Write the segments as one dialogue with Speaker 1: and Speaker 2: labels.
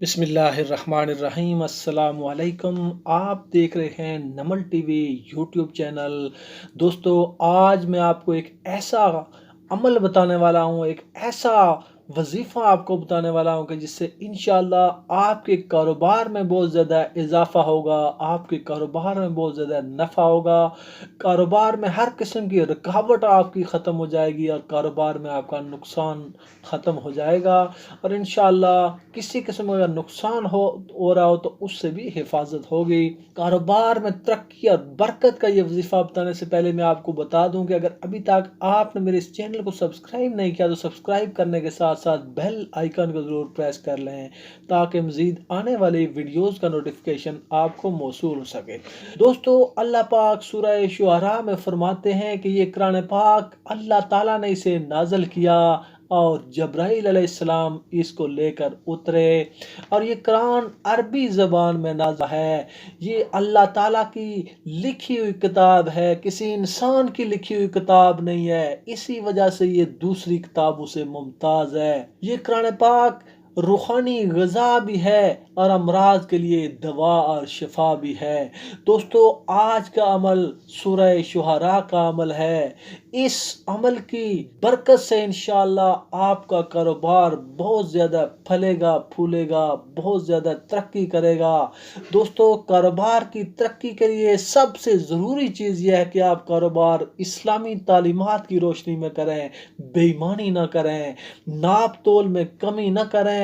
Speaker 1: بسم اللہ الرحمن الرحیم، السلام علیکم۔ آپ دیکھ رہے ہیں Namal T V YouTube channel. دوستو، آج میں آپ کو ایک ایسا عمل بتانے والا ہوں، ایک ایسا وظیفہ آپ کو بتانے والا ہوں کہ جس سے انشاءاللہ آپ کے کاروبار میں بہت زیادہ اضافہ ہوگا، آپ کے کاروبار میں بہت زیادہ نفع ہوگا، کاروبار میں ہر قسم کی رکاوٹ آپ کی ختم ہو جائے گی اور کاروبار میں آپ کا نقصان ختم ہو جائے گا، اور انشاءاللہ کسی قسم کا نقصان ہو رہا ہو تو اس سے بھی حفاظت ہوگی۔ کاروبار میں ترقی اور برکت کا یہ وظیفہ بتانے سے پہلے میں آپ کو بتا دوں کہ اگر ابھی تک آپ نے میرے اس چینل کو سبسکرائب نہیں کیا تو سبسکرائب کرنے کے ساتھ ساتھ بیل آئیکن کو ضرور پریس کر لیں تاکہ مزید آنے والی ویڈیوز کا نوٹیفیکیشن آپ کو موصول ہو سکے۔ دوستو، اللہ پاک سورہ شعراء میں فرماتے ہیں کہ یہ قرآن پاک اللہ تعالیٰ نے اسے نازل کیا اور جبرائیل علیہ السلام اس کو لے کر اترے، اور یہ قرآن عربی زبان میں نازل ہے۔ یہ اللہ تعالیٰ کی لکھی ہوئی کتاب ہے، کسی انسان کی لکھی ہوئی کتاب نہیں ہے، اسی وجہ سے یہ دوسری کتابوں سے ممتاز ہے۔ یہ قرآن پاک روحانی غذا بھی ہے اور امراض کے لیے دوا اور شفا بھی ہے۔ دوستو، آج کا عمل سورہ شعراء کا عمل ہے۔ اس عمل کی برکت سے انشاءاللہ آپ کا کاروبار بہت زیادہ پھلے گا، پھولے گا، بہت زیادہ ترقی کرے گا۔ دوستو، کاروبار کی ترقی کے لیے سب سے ضروری چیز یہ ہے کہ آپ کاروبار اسلامی تعلیمات کی روشنی میں کریں، بے ایمانی نہ کریں، ناپ تول میں کمی نہ کریں،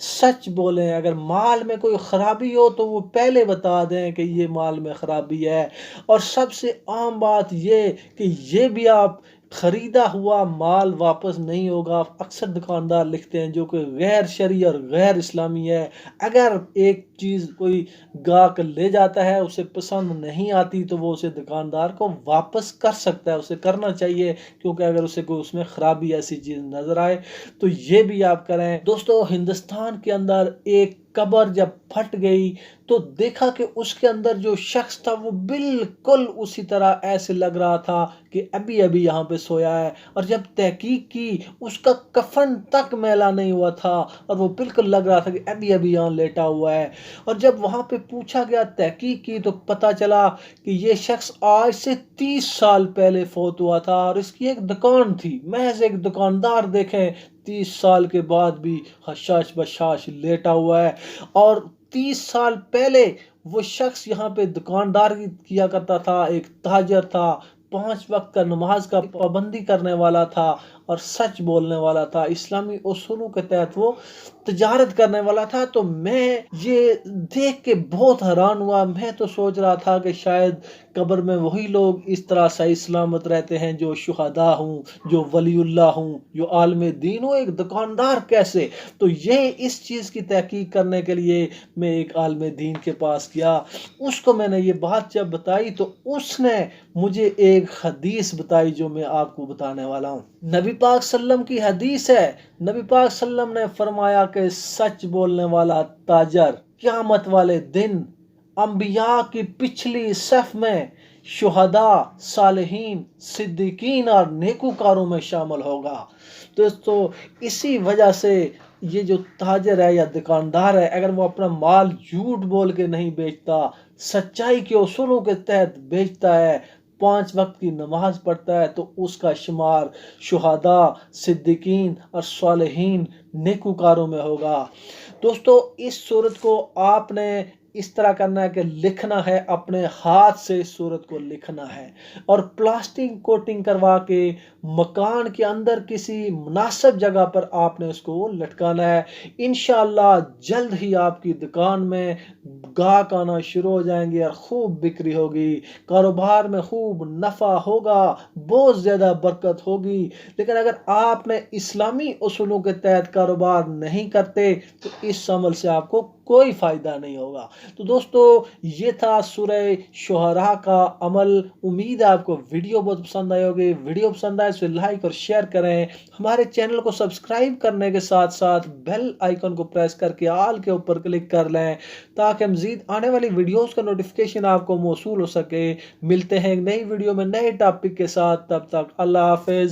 Speaker 1: سچ بولیں۔ اگر مال میں کوئی خرابی ہو تو وہ پہلے بتا دیں کہ یہ مال میں خرابی ہے، اور سب سے عام بات یہ کہ یہ بھی آپ خریدا ہوا مال واپس نہیں ہوگا۔ اکثر دکاندار لکھتے ہیں جو کہ غیر شرعی اور غیر اسلامی ہے، اگر ایک چیز کوئی گاہک لے جاتا ہے، اسے پسند نہیں آتی تو وہ اسے دکاندار کو واپس کر سکتا ہے، اسے کرنا چاہیے، کیونکہ اگر اسے کوئی اس میں خرابی ایسی چیز نظر آئے تو یہ بھی آپ کریں۔ دوستو، ہندوستان کے اندر ایک قبر جب پھٹ گئی تو دیکھا کہ اس کے اندر جو شخص تھا وہ بالکل اسی طرح ایسے لگ رہا تھا کہ ابھی ابھی یہاں پہ سویا ہے، اور جب تحقیق کی اس کا کفن تک میلا نہیں ہوا تھا اور وہ بالکل لگ رہا تھا کہ ابھی ابھی یہاں لیٹا ہوا ہے۔ اور جب وہاں پہ پوچھا گیا، تحقیق کی، تو پتہ چلا کہ یہ شخص آج سے 30 سال پہلے فوت ہوا تھا، اور اس کی ایک دکان تھی، محض ایک دکاندار دیکھیں 30 سال کے بعد بھی حشاش بشاش لیٹا ہوا ہے۔ اور 30 سال پہلے وہ شخص یہاں پہ دکانداری کیا کرتا تھا، ایک تاجر تھا، 5 وقت کا نماز کا پابندی کرنے والا تھا اور سچ بولنے والا تھا، اسلامی اصولوں کے تحت وہ تجارت کرنے والا تھا۔ تو میں یہ دیکھ کے بہت حیران ہوا۔ میں تو سوچ رہا تھا کہ شاید قبر میں وہی لوگ اس طرح صحیح سلامت رہتے ہیں جو شہداء ہوں، جو ولی اللہ ہوں، جو عالم دین ہوں، ایک دکاندار کیسے؟ تو یہ اس چیز کی تحقیق کرنے کے لیے میں ایک عالم دین کے پاس گیا۔ اس کو میں نے یہ بات جب بتائی تو اس نے مجھے ایک حدیث بتائی جو میں آپ کو بتانے والا ہوں۔ نبی پاک صلی اللہ علیہ وسلم کی حدیث ہے، نبی پاک صلی اللہ علیہ وسلم نے فرمایا کہ سچ بولنے والا تاجر قیامت والے دن انبیاء کی پچھلی صف میں شہداء، صالحین، صدیقین اور نیکوکاروں میں شامل ہوگا۔ دوستو، اسی وجہ سے یہ جو تاجر ہے یا دکاندار ہے، اگر وہ اپنا مال جھوٹ بول کے نہیں بیچتا، سچائی کے اصولوں کے تحت بیچتا ہے، 5 وقت کی نماز پڑھتا ہے، تو اس کا شمار شہداء، صدیقین اور صالحین، نیکوکاروں میں ہوگا۔ دوستو، اس صورت کو آپ نے اس طرح کرنا ہے کہ لکھنا ہے، اپنے ہاتھ سے اس صورت کو لکھنا ہے، اور پلاسٹک کوٹنگ کروا کے مکان کے اندر کسی مناسب جگہ پر آپ نے اس کو لٹکانا ہے۔ انشاءاللہ جلد ہی آپ کی دکان میں گاہک آنا شروع ہو جائیں گے اور خوب بکری ہوگی، کاروبار میں خوب نفع ہوگا، بہت زیادہ برکت ہوگی۔ لیکن اگر آپ نے اسلامی اصولوں کے تحت کاروبار نہیں کرتے تو اس عمل سے آپ کو کوئی فائدہ نہیں ہوگا۔ تو دوستو، یہ تھا سورہ شعراء کا عمل۔ امید ہے آپ کو ویڈیو بہت پسند آئی ہوگی۔ ویڈیو پسند آئے تو لائک اور شیئر کریں، ہمارے چینل کو سبسکرائب کرنے کے ساتھ ساتھ بیل آئیکن کو پریس کر کے آل کے اوپر کلک کر لیں تاکہ مزید آنے والی ویڈیوز کا نوٹیفیکیشن آپ کو موصول ہو سکے۔ ملتے ہیں ایک نئی ویڈیو میں نئے ٹاپک کے ساتھ، تب تک اللہ حافظ۔